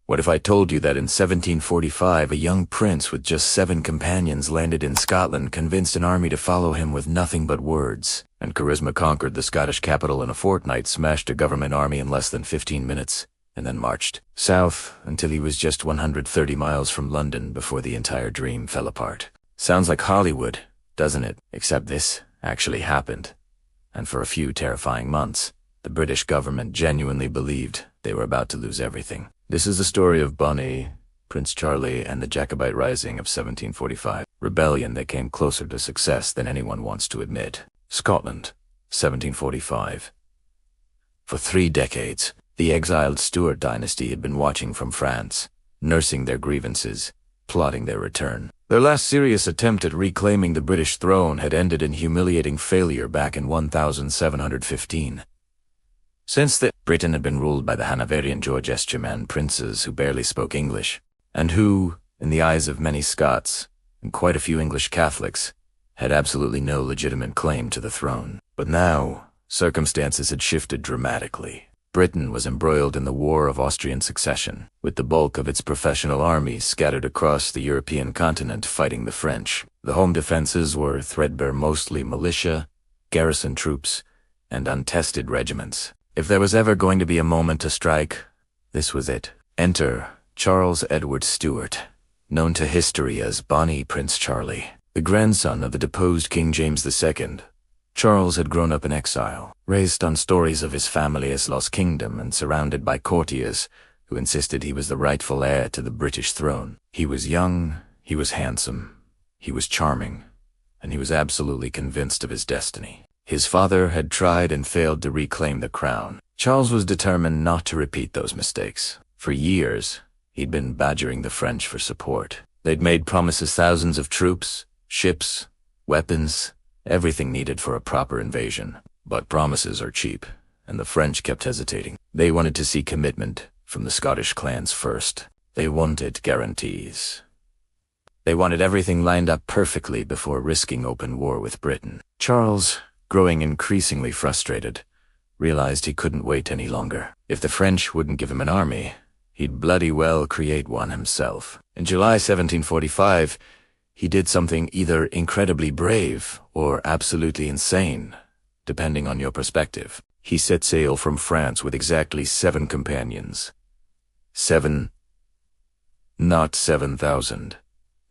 What if I told you that in 1745 a young prince with just 7 companions landed in Scotland, convinced an army to follow him with nothing but words, and charisma conquered the Scottish capital in a fortnight, smashed a government army in less than 15 minutes, and then marched south until he was just 130 miles from London before the entire dream fell apart? Sounds like Hollywood, doesn't it? Except this actually happened. And for a few terrifying months, the British government genuinely believed they were about to lose everything. This is the story of Bonnie, Prince Charlie, and the Jacobite Rising of 1745, rebellion that came closer to success than anyone wants to admit. Scotland, 1745. For 3 decades, the exiled Stuart dynasty had been watching from France, nursing their grievances, plotting their return. Their last serious attempt at reclaiming the British throne had ended in humiliating failure back in 1715. Since then, Britain had been ruled by the Hanoverian Georges-Germain princes who barely spoke English, and who, in the eyes of many Scots, and quite a few English Catholics, had absolutely no legitimate claim to the throne. But now, circumstances had shifted dramatically. Britain was embroiled in the War of Austrian Succession, with the bulk of its professional armies scattered across the European continent fighting the French. The home defenses were threadbare, mostly militia, garrison troops, and untested regiments. If there was ever going to be a moment to strike, this was it. Enter Charles Edward Stuart, known to history as Bonnie Prince Charlie. The grandson of the deposed King James II, Charles had grown up in exile, raised on stories of his family as lost kingdom and surrounded by courtiers who insisted he was the rightful heir to the British throne. He was young, he was handsome, he was charming, and he was absolutely convinced of his destiny. His father had tried and failed to reclaim the crown. Charles was determined not to repeat those mistakes. For years, he'd been badgering the French for support. They'd made promises, thousands of troops, ships, weapons, everything needed for a proper invasion. But promises are cheap, and the French kept hesitating. They wanted to see commitment from the Scottish clans first. They wanted guarantees. They wanted everything lined up perfectly before risking open war with Britain. Charles, growing increasingly frustrated, realized he couldn't wait any longer. If the French wouldn't give him an army, he'd bloody well create one himself. In July 1745, he did something either incredibly brave or absolutely insane, depending on your perspective. He set sail from France with exactly 7 companions. 7, not 7,000,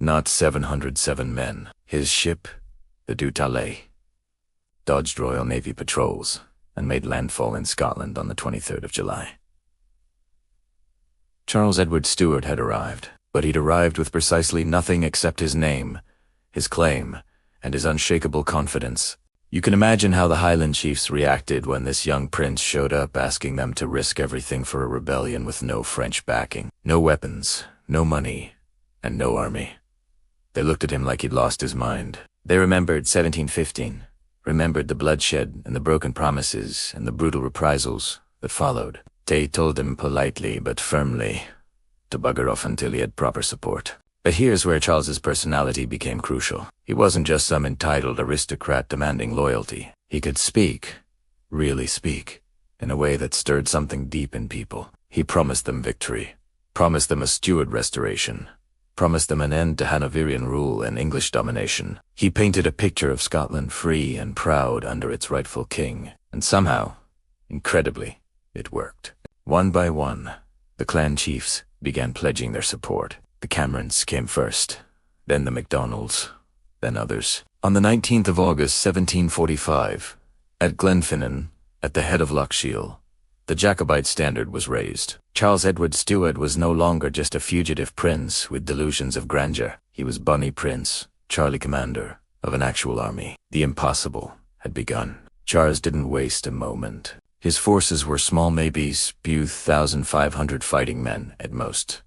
not 707 men. His ship, the Du Talais, dodged Royal Navy patrols and made landfall in Scotland on the 23rd of July. Charles Edward Stuart had arrived, but he'd arrived with precisely nothing except his name, his claim, and his unshakable confidence. You can imagine how the Highland chiefs reacted when this young prince showed up asking them to risk everything for a rebellion with no French backing, no weapons, no money, and no army. They looked at him like he'd lost his mind. They remembered 1715. Remembered the bloodshed and the broken promises and the brutal reprisals that followed. They told him politely but firmly to bugger off until he had proper support. But here's where Charles's personality became crucial. He wasn't just some entitled aristocrat demanding loyalty. He could speak, really speak, in a way that stirred something deep in people. He promised them victory, promised them a Stuart restoration, promised them an end to Hanoverian rule and English domination. He painted a picture of Scotland free and proud under its rightful king, and somehow, incredibly, it worked. One by one, the clan chiefs began pledging their support. The Camerons came first, then the MacDonalds, then others. On the 19th of August 1745, at Glenfinnan, at the head of Loch Shiel, the Jacobite standard was raised. Charles Edward Stuart was no longer just a fugitive prince with delusions of grandeur. He was Bonnie Prince, Charlie commander of an actual army. The impossible had begun. Charles didn't waste a moment. His forces were small, maybe 1,500 fighting men at most.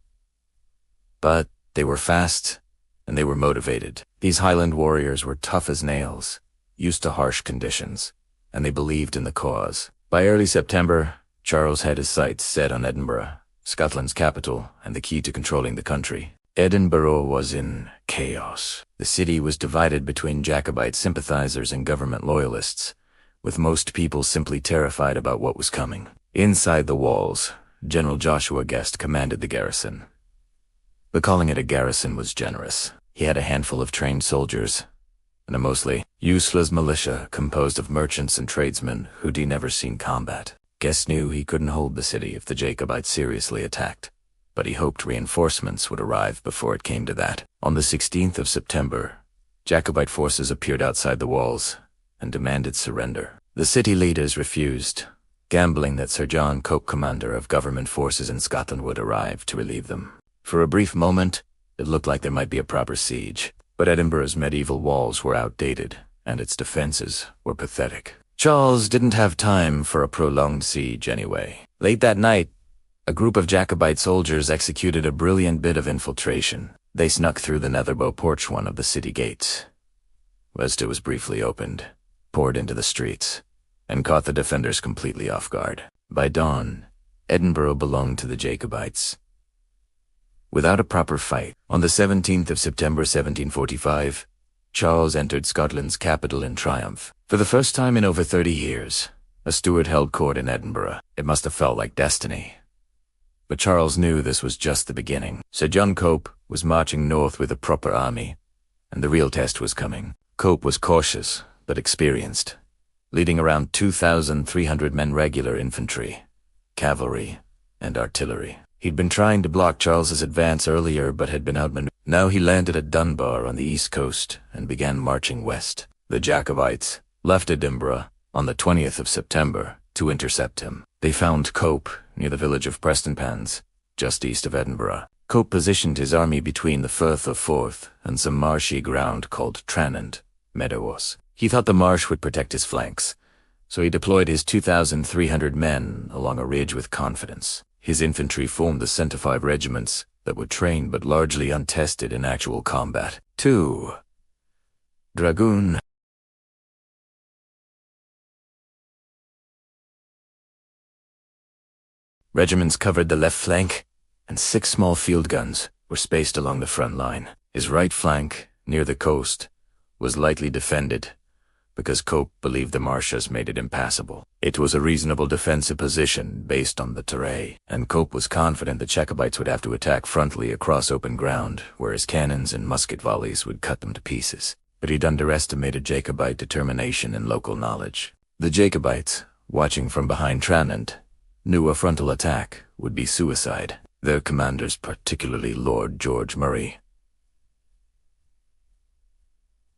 But they were fast, and they were motivated. These Highland warriors were tough as nails, used to harsh conditions, and they believed in the cause. By early September, Charles had his sights set on Edinburgh, Scotland's capital and the key to controlling the country. Edinburgh was in chaos. The city was divided between Jacobite sympathizers and government loyalists, with most people simply terrified about what was coming. Inside the walls, General Joshua Guest commanded the garrison. But calling it a garrison was generous. He had a handful of trained soldiers, and a mostly useless militia composed of merchants and tradesmen who'd never seen combat. Guest knew he couldn't hold the city if the Jacobites seriously attacked, but he hoped reinforcements would arrive before it came to that. On the 16th of September, Jacobite forces appeared outside the walls and demanded surrender. The city leaders refused, gambling that Sir John Cope, commander of government forces in Scotland, would arrive to relieve them. For a brief moment, it looked like there might be a proper siege, but Edinburgh's medieval walls were outdated, and its defenses were pathetic. Charles didn't have time for a prolonged siege anyway. Late that night, a group of Jacobite soldiers executed a brilliant bit of infiltration. They snuck through the netherbow porch one of the city gates. West it was briefly opened, poured into the streets, and caught the defenders completely off guard. By dawn, Edinburgh belonged to the Jacobites. Without a proper fight, on the 17th of September 1745, Charles entered Scotland's capital in triumph. For the first time in over 30 years, a Stuart held court in Edinburgh. It must have felt like destiny. But Charles knew this was just the beginning. Sir John Cope was marching north with a proper army, and the real test was coming. Cope was cautious, but experienced, leading around 2,300 men regular infantry, cavalry, and artillery. He'd been trying to block Charles's advance earlier but had been outmaneuvered. Now he landed at Dunbar on the east coast and began marching west. The Jacobites left Edinburgh on the 20th of September to intercept him. They found Cope near the village of Prestonpans, just east of Edinburgh. Cope positioned his army between the Firth of Forth and some marshy ground called Tranent, Meadows. He thought the marsh would protect his flanks, so he deployed his 2,300 men along a ridge with confidence. His infantry formed the centre 5 regiments that were trained but largely untested in actual combat. 2. Dragoon regiments covered the left flank, and 6 small field guns were spaced along the front line. His right flank, near the coast, was lightly defended, because Cope believed the marshes made it impassable. It was a reasonable defensive position based on the terrain, and Cope was confident the Jacobites would have to attack frontally across open ground, where his cannons and musket volleys would cut them to pieces. But he'd underestimated Jacobite determination and local knowledge. The Jacobites, watching from behind Tranent, knew a frontal attack would be suicide. Their commanders, particularly Lord George Murray,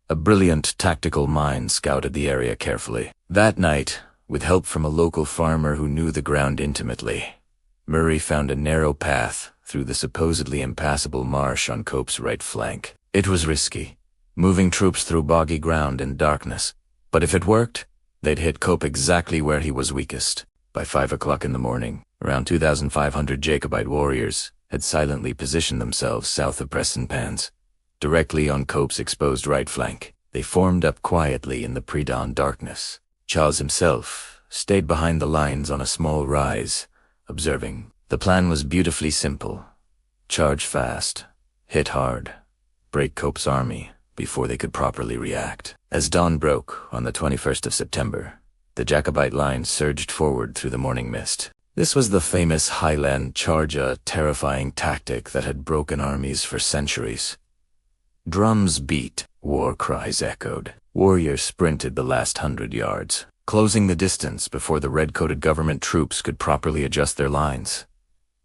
a brilliant tactical mind, scouted the area carefully. That night, with help from a local farmer who knew the ground intimately, Murray found a narrow path through the supposedly impassable marsh on Cope's right flank. It was risky, moving troops through boggy ground in darkness, but if it worked, they'd hit Cope exactly where he was weakest. By 5 o'clock in the morning, around 2,500 Jacobite warriors had silently positioned themselves south of Prestonpans, directly on Cope's exposed right flank. They formed up quietly in the pre-dawn darkness. Charles himself stayed behind the lines on a small rise, observing. The plan was beautifully simple. Charge fast, hit hard, break Cope's army before they could properly react. As dawn broke on the 21st of September, the Jacobite line surged forward through the morning mist. This was the famous Highland charge, a terrifying tactic that had broken armies for centuries. Drums beat, war cries echoed. Warriors sprinted the last 100 yards, closing the distance before the red-coated government troops could properly adjust their lines.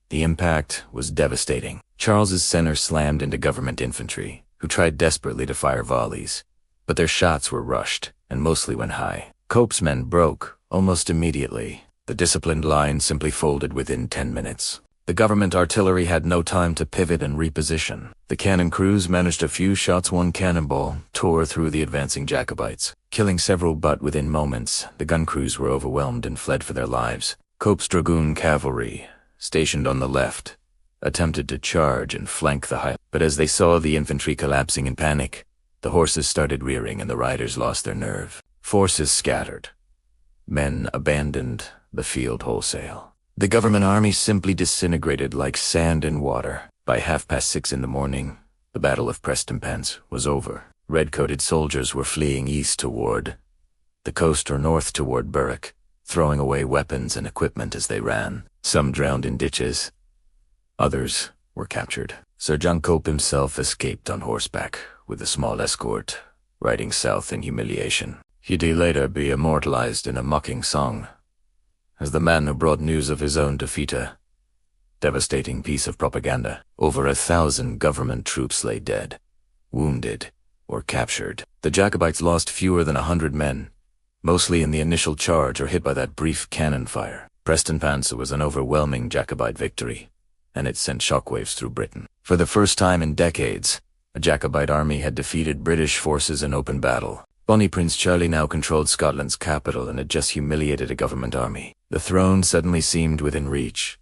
The impact was devastating. Charles's center slammed into government infantry, who tried desperately to fire volleys, but their shots were rushed and mostly went high. Cope's men broke almost immediately. The disciplined line simply folded within 10 minutes. The government artillery had no time to pivot and reposition. The cannon crews managed a few shots. One cannonball tore through the advancing Jacobites, killing several, but within moments, the gun crews were overwhelmed and fled for their lives. Cope's dragoon cavalry, stationed on the left, attempted to charge and flank the Highland, but as they saw the infantry collapsing in panic, the horses started rearing and the riders lost their nerve. Forces scattered. Men abandoned the field wholesale. The government army simply disintegrated like sand in water. By 6:30 in the morning, the Battle of Prestonpans was over. Red-coated soldiers were fleeing east toward the coast or north toward Berwick, throwing away weapons and equipment as they ran. Some drowned in ditches. Others were captured. Sir John Cope himself escaped on horseback with a small escort, riding south in humiliation. He'd later be immortalized in a mocking song as the man who brought news of his own defeat, a devastating piece of propaganda. Over 1,000 government troops lay dead, wounded, or captured. The Jacobites lost fewer than 100 men, mostly in the initial charge or hit by that brief cannon fire. Prestonpans was an overwhelming Jacobite victory, and it sent shockwaves through Britain. For the first time in decades, a Jacobite army had defeated British forces in open battle. Bonnie Prince Charlie now controlled Scotland's capital and had just humiliated a government army. The throne suddenly seemed within reach.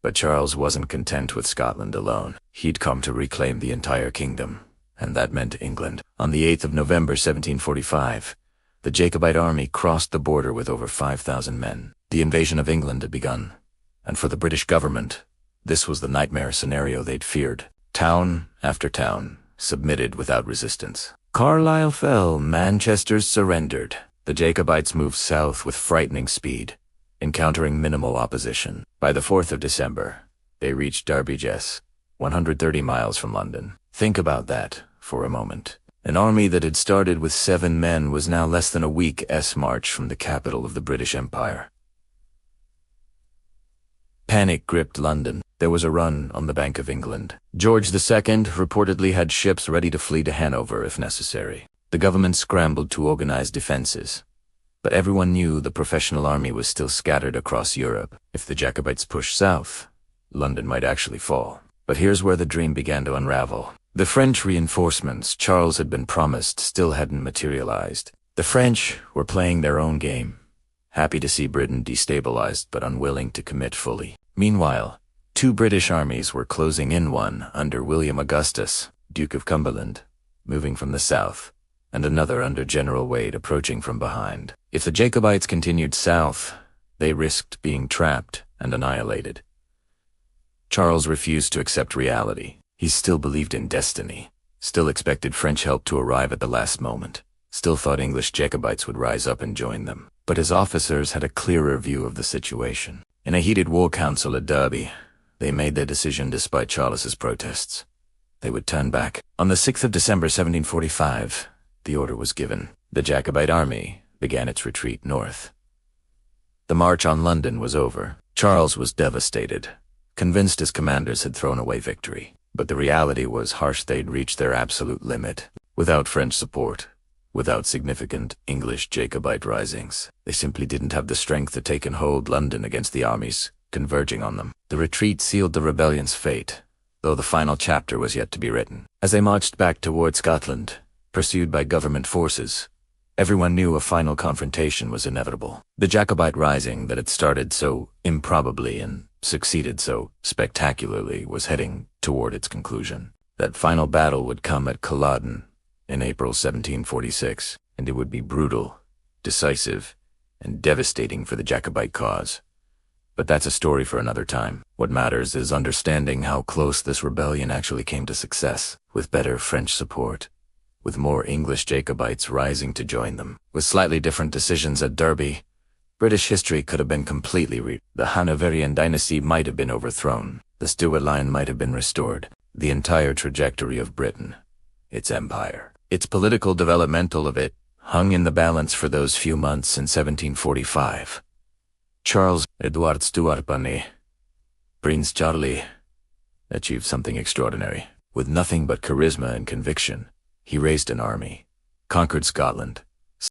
But Charles wasn't content with Scotland alone. He'd come to reclaim the entire kingdom, and that meant England. On the 8th of November 1745, the Jacobite army crossed the border with over 5,000 men. The invasion of England had begun, and for the British government, this was the nightmare scenario they'd feared. Town after town submitted without resistance. Carlisle fell, Manchester surrendered. The Jacobites moved south with frightening speed, encountering minimal opposition. By the 4th of December, they reached Derby, 130 miles from London. Think about that for a moment. An army that had started with 7 men was now less than a week's march from the capital of the British Empire. Panic gripped London. There was a run on the Bank of England. George II reportedly had ships ready to flee to Hanover if necessary. The government scrambled to organize defenses, but everyone knew the professional army was still scattered across Europe. If the Jacobites pushed south, London might actually fall. But here's where the dream began to unravel. The French reinforcements Charles had been promised still hadn't materialized. The French were playing their own game, happy to see Britain destabilized but unwilling to commit fully. Meanwhile, 2 British armies were closing in, one under William Augustus, Duke of Cumberland, moving from the south, and another under General Wade approaching from behind. If the Jacobites continued south, they risked being trapped and annihilated. Charles refused to accept reality. He still believed in destiny, still expected French help to arrive at the last moment, still thought English Jacobites would rise up and join them. But his officers had a clearer view of the situation. In a heated war council at Derby, they made their decision despite Charles's protests. They would turn back. On the 6th of December 1745, the order was given. The Jacobite army began its retreat north. The march on London was over. Charles was devastated, convinced his commanders had thrown away victory. But the reality was harsh. They'd reached their absolute limit. Without French support, without significant English Jacobite risings, they simply didn't have the strength to take and hold London against the armies converging on them. The retreat sealed the rebellion's fate, though the final chapter was yet to be written. As they marched back toward Scotland, pursued by government forces, everyone knew a final confrontation was inevitable. The Jacobite Rising that had started so improbably and succeeded so spectacularly was heading toward its conclusion. That final battle would come at Culloden in April 1746, and it would be brutal, decisive, and devastating for the Jacobite cause. But that's a story for another time. What matters is understanding how close this rebellion actually came to success, with better French support, with more English Jacobites rising to join them. With slightly different decisions at Derby, British history could have been completely rewritten. The Hanoverian dynasty might have been overthrown. The Stuart line might have been restored. The entire trajectory of Britain, its empire, its political developmental of it, hung in the balance for those few months in 1745. Charles Edward Stuart Bonnet, Prince Charlie, achieved something extraordinary. With nothing but charisma and conviction, he raised an army, conquered Scotland,